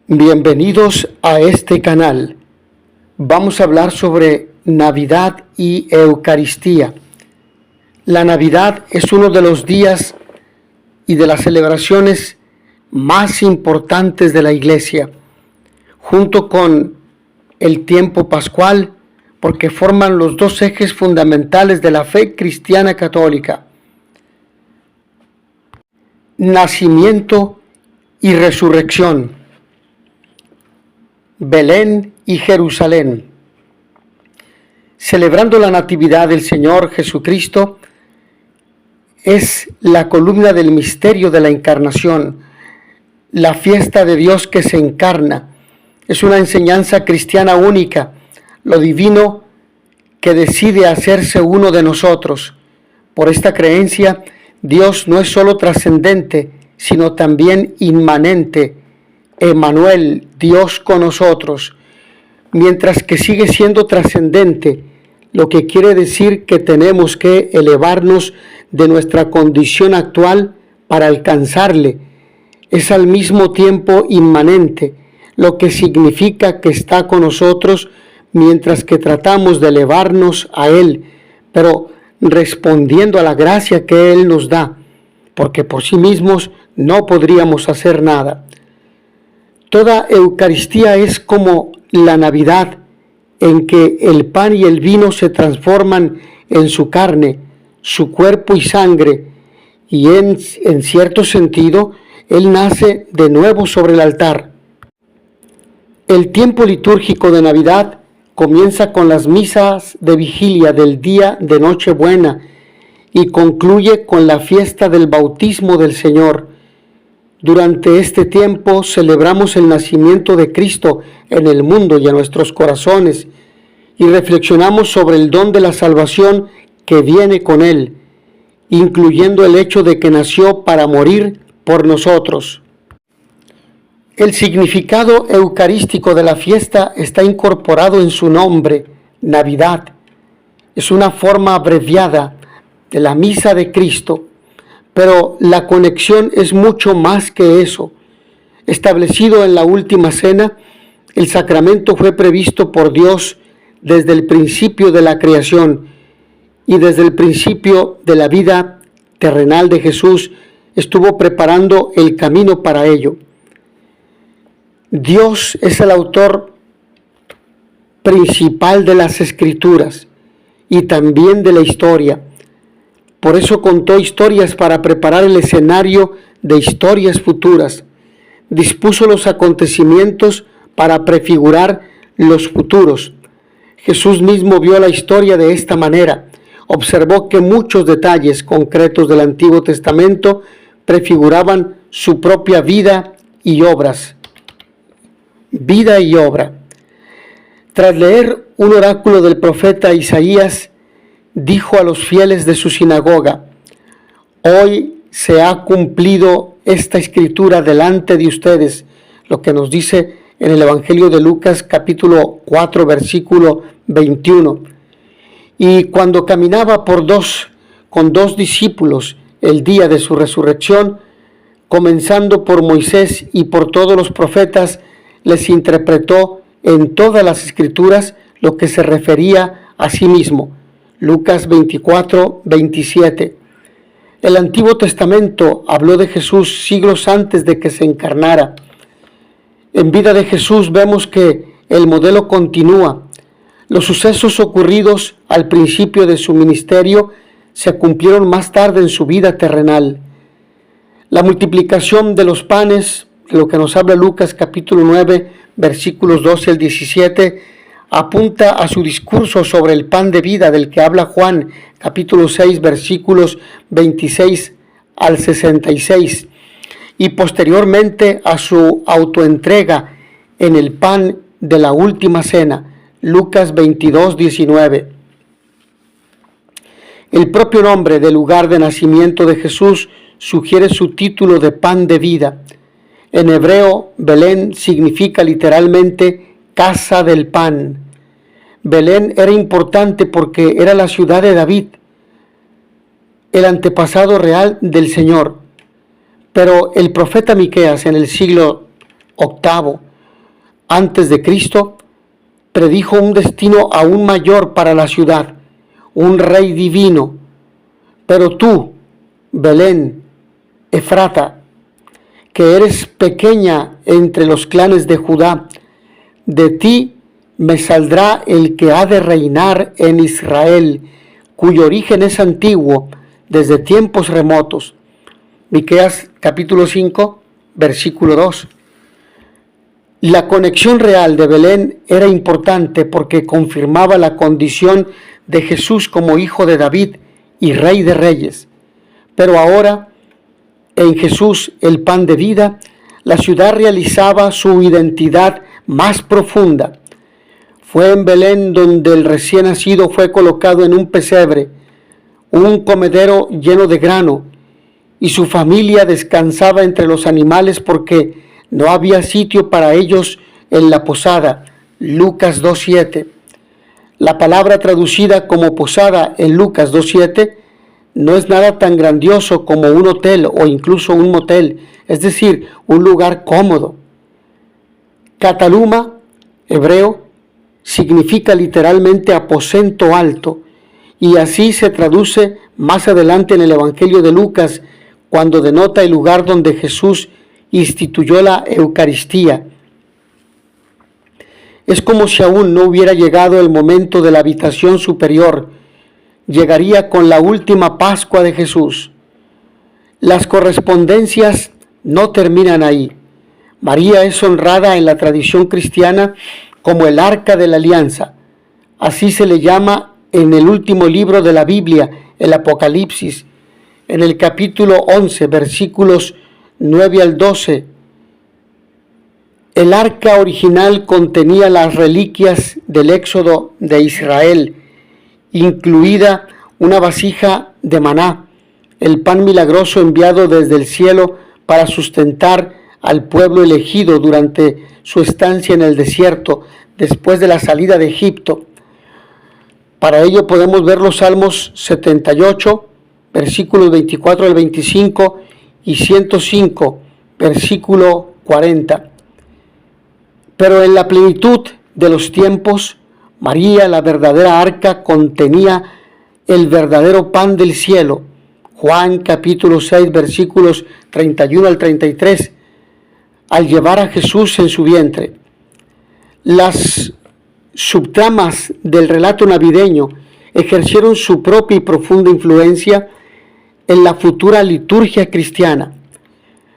Bienvenidos a este canal. Vamos a hablar sobre Navidad y Eucaristía. La Navidad es uno de los días y de las celebraciones más importantes de la Iglesia, junto con el tiempo pascual, porque forman los dos ejes fundamentales de la fe cristiana católica: nacimiento y resurrección. Belén y Jerusalén. Celebrando la Natividad del Señor Jesucristo, es la columna del misterio de la Encarnación, la fiesta de Dios que se encarna. Es una enseñanza cristiana única, lo divino que decide hacerse uno de nosotros. Por esta creencia, Dios no es solo trascendente, sino también inmanente. Emmanuel, Dios con nosotros, mientras que sigue siendo trascendente, lo que quiere decir que tenemos que elevarnos de nuestra condición actual para alcanzarle. Es al mismo tiempo inmanente, lo que significa que está con nosotros mientras que tratamos de elevarnos a Él, pero respondiendo a la gracia que Él nos da, porque por sí mismos no podríamos hacer nada. Toda Eucaristía es como la Navidad, en que el pan y el vino se transforman en su carne, su cuerpo y sangre, y en cierto sentido, Él nace de nuevo sobre el altar. El tiempo litúrgico de Navidad comienza con las misas de vigilia del día de Nochebuena y concluye con la fiesta del bautismo del Señor. Durante este tiempo celebramos el nacimiento de Cristo en el mundo y en nuestros corazones y reflexionamos sobre el don de la salvación que viene con Él, incluyendo el hecho de que nació para morir por nosotros. El significado eucarístico de la fiesta está incorporado en su nombre, Navidad. Es una forma abreviada de la misa de Cristo. Pero la conexión es mucho más que eso. Establecido en la última cena, el sacramento fue previsto por Dios desde el principio de la creación y desde el principio de la vida terrenal de Jesús estuvo preparando el camino para ello. Dios es el autor principal de las Escrituras y también de la historia. Por eso contó historias para preparar el escenario de historias futuras. Dispuso los acontecimientos para prefigurar los futuros. Jesús mismo vio la historia de esta manera. Observó que muchos detalles concretos del Antiguo Testamento prefiguraban su propia vida y obras. Vida y obra. Tras leer un oráculo del profeta Isaías, dijo a los fieles de su sinagoga: hoy se ha cumplido esta escritura delante de ustedes, lo que nos dice en el Evangelio de Lucas capítulo 4 versículo 21. Y cuando caminaba con dos discípulos el día de su resurrección, comenzando por Moisés y por todos los profetas, les interpretó en todas las escrituras lo que se refería a sí mismo. Lucas 24, 27. El Antiguo Testamento habló de Jesús siglos antes de que se encarnara. En vida de Jesús vemos que el modelo continúa. Los sucesos ocurridos al principio de su ministerio se cumplieron más tarde en su vida terrenal. La multiplicación de los panes, de lo que nos habla Lucas capítulo 9, versículos 12 al 17, apunta a su discurso sobre el pan de vida del que habla Juan, capítulo 6, versículos 26 al 66, y posteriormente a su autoentrega en el pan de la última cena, Lucas 22, 19. El propio nombre del lugar de nacimiento de Jesús sugiere su título de pan de vida. En hebreo, Belén significa literalmente casa del pan. Belén era importante porque era la ciudad de David, el antepasado real del Señor. Pero el profeta Miqueas en el siglo VIII antes de Cristo, predijo un destino aún mayor para la ciudad, un rey divino. Pero tú, Belén, Efrata, que eres pequeña entre los clanes de Judá, de ti me saldrá el que ha de reinar en Israel, cuyo origen es antiguo, desde tiempos remotos. Miqueas capítulo 5, versículo 2. La conexión real de Belén era importante porque confirmaba la condición de Jesús como hijo de David y rey de reyes. Pero ahora, en Jesús, el pan de vida, la ciudad realizaba su identidad más profunda. Fue en Belén donde el recién nacido fue colocado en un pesebre, un comedero lleno de grano, y su familia descansaba entre los animales porque no había sitio para ellos en la posada. Lucas 2:7. La palabra traducida como posada en Lucas 2:7 no es nada tan grandioso como un hotel o incluso un motel, es decir, un lugar cómodo. Cataluma, hebreo, significa literalmente aposento alto, y así se traduce más adelante en el Evangelio de Lucas, cuando denota el lugar donde Jesús instituyó la Eucaristía. Es como si aún no hubiera llegado el momento de la habitación superior. Llegaría con la última Pascua de Jesús. Las correspondencias no terminan ahí. María es honrada en la tradición cristiana como el Arca de la Alianza. Así se le llama en el último libro de la Biblia, el Apocalipsis, en el capítulo 11, versículos 9 al 12. El arca original contenía las reliquias del éxodo de Israel, incluida una vasija de maná, el pan milagroso enviado desde el cielo para sustentar al pueblo elegido durante su estancia en el desierto después de la salida de Egipto. Para ello podemos ver los Salmos 78, versículos 24 al 25 y 105, versículo 40. Pero en la plenitud de los tiempos, María, la verdadera arca, contenía el verdadero pan del cielo. Juan capítulo 6, versículos 31 al 33, al llevar a Jesús en su vientre. Las subtramas del relato navideño ejercieron su propia y profunda influencia en la futura liturgia cristiana.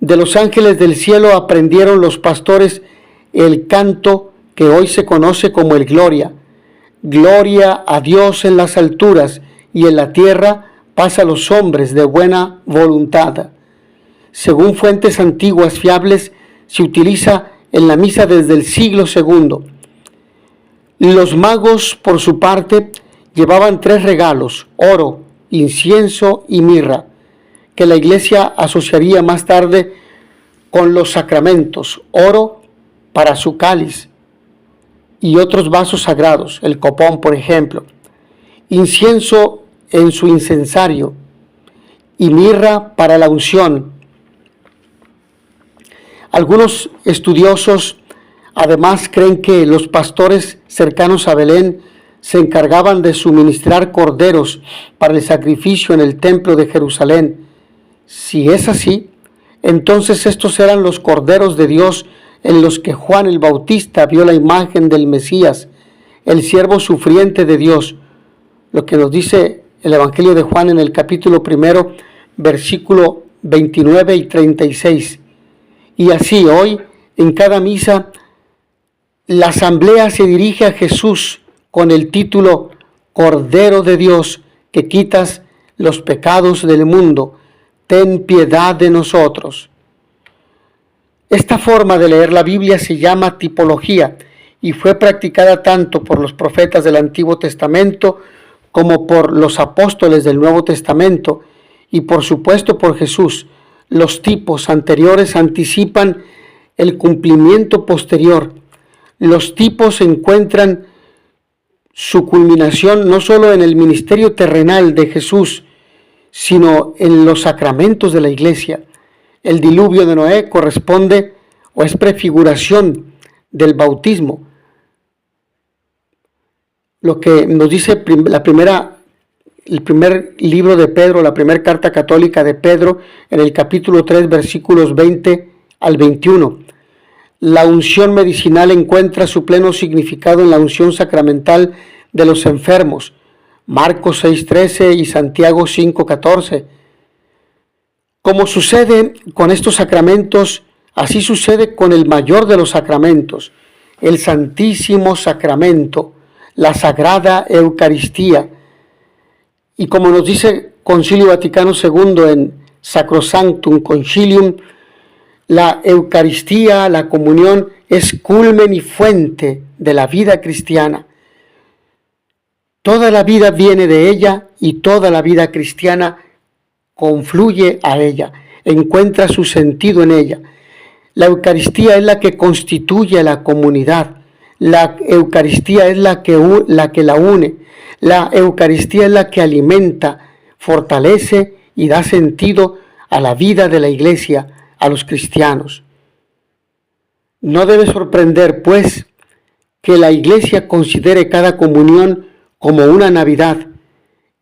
De los ángeles del cielo aprendieron los pastores el canto que hoy se conoce como el Gloria. Gloria a Dios en las alturas y en la tierra paz a los hombres de buena voluntad. Según fuentes antiguas fiables, se utiliza en la misa desde el siglo II. Los magos, por su parte, llevaban 3 regalos: oro, incienso y mirra, que la Iglesia asociaría más tarde con los sacramentos: oro para su cáliz y otros vasos sagrados, el copón por ejemplo, incienso en su incensario y mirra para la unción. Algunos estudiosos además creen que los pastores cercanos a Belén se encargaban de suministrar corderos para el sacrificio en el templo de Jerusalén. Si es así, entonces estos eran los corderos de Dios en los que Juan el Bautista vio la imagen del Mesías, el siervo sufriente de Dios, lo que nos dice el Evangelio de Juan en el capítulo 1, versículo 29 y 36. Y así hoy, en cada misa, la asamblea se dirige a Jesús con el título Cordero de Dios, que quitas los pecados del mundo, ten piedad de nosotros. Esta forma de leer la Biblia se llama tipología y fue practicada tanto por los profetas del Antiguo Testamento como por los apóstoles del Nuevo Testamento y por supuesto por Jesús. Los tipos anteriores anticipan el cumplimiento posterior. Los tipos encuentran su culminación no solo en el ministerio terrenal de Jesús, sino en los sacramentos de la Iglesia. El diluvio de Noé corresponde o es prefiguración del bautismo. Lo que nos dice el primer libro de Pedro, la primera carta católica de Pedro, en el capítulo 3, versículos 20 al 21. La unción medicinal encuentra su pleno significado en la unción sacramental de los enfermos, Marcos 6:13 y Santiago 5:14. Como sucede con estos sacramentos, así sucede con el mayor de los sacramentos, el Santísimo Sacramento, la Sagrada Eucaristía. Y como nos dice Concilio Vaticano II en Sacrosanctum Concilium, la Eucaristía, la comunión, es culmen y fuente de la vida cristiana. Toda la vida viene de ella y toda la vida cristiana confluye a ella, encuentra su sentido en ella. La Eucaristía es la que constituye la comunidad. La Eucaristía es la que la une. La Eucaristía es la que alimenta, fortalece y da sentido a la vida de la Iglesia, a los cristianos. No debe sorprender, pues, que la Iglesia considere cada comunión como una Navidad,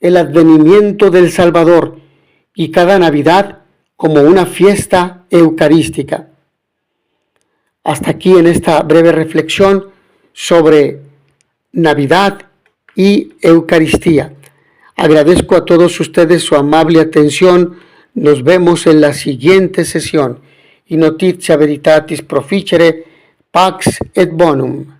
el advenimiento del Salvador, y cada Navidad como una fiesta eucarística. Hasta aquí en esta breve reflexión sobre Navidad y Eucaristía. Agradezco a todos ustedes su amable atención. Nos vemos en la siguiente sesión. In notitia veritatis proficere, pax et bonum.